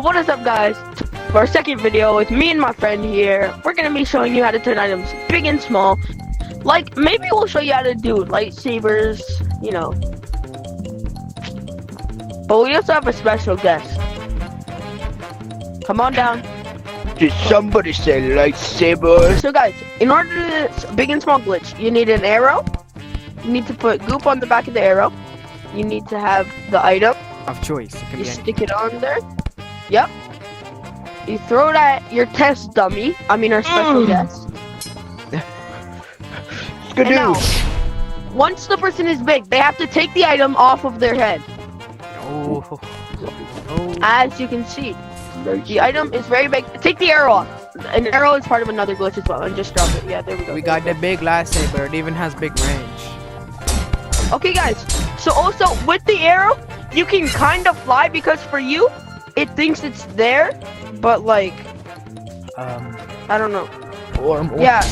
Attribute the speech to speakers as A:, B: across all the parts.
A: what is up, guys? For our second video with me and my friend here, we're gonna be showing you how to turn items big and small. Like, maybe we'll show you how to do lightsabers, you know. But we also have a special guest. Come on down.
B: Did somebody say lightsaber?
A: So guys, in order to do this big and small glitch, you need an arrow. You need to put goop on the back of the arrow. You need to have the item.
C: Of choice. It can
A: You
C: be
A: stick it on there. Yep. You throw it at your test dummy. I mean our special guest. And now, once the person is big, they have to take the item off of their head.
C: Oh.
A: As you can see, the item is very big. Take the arrow off. An arrow is part of another glitch as well. And just drop it. Yeah, there we go.
C: We got the big lightsaber. It even has big range.
A: Okay, guys. So also with the arrow, you can kind of fly because for you, it thinks it's there, but like, I don't know. Yeah.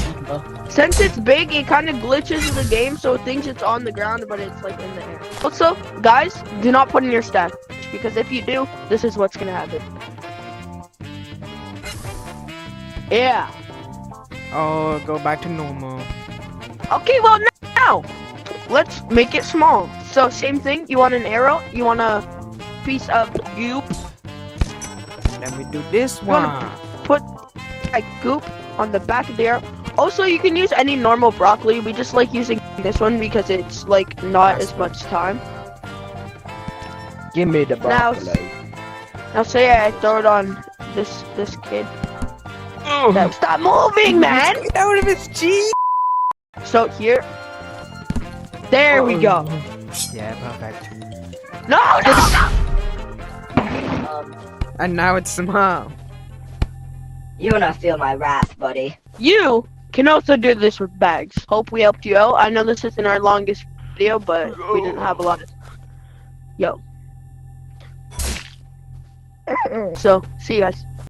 A: Since it's big, it kind of glitches the game, so it thinks it's on the ground, but it's like in the air. Also, guys, do not put in your stash, because if you do, this is what's gonna happen. Yeah.
C: Oh, go back to normal.
A: Okay, well now, let's make it small. So same thing, you want an arrow, you want a piece of goop.
C: Let me do this
A: You
C: one.
A: wanna put a goop on the back of the arrow. Also, you can use any normal broccoli. We just like using this one because it's like not as much time.
B: Give me the broccoli.
A: Now say I throw it on this kid. Now, stop moving, man!
C: Get out of his cheese!
A: So here. There we go.
C: Yeah, perfect.
A: No!
C: And now it's small.
D: You're gonna feel my wrath, buddy.
A: You can also do this with bags. Hope we helped you out. I know this isn't our longest video, but we didn't have a lot of... Yo. So, see you guys.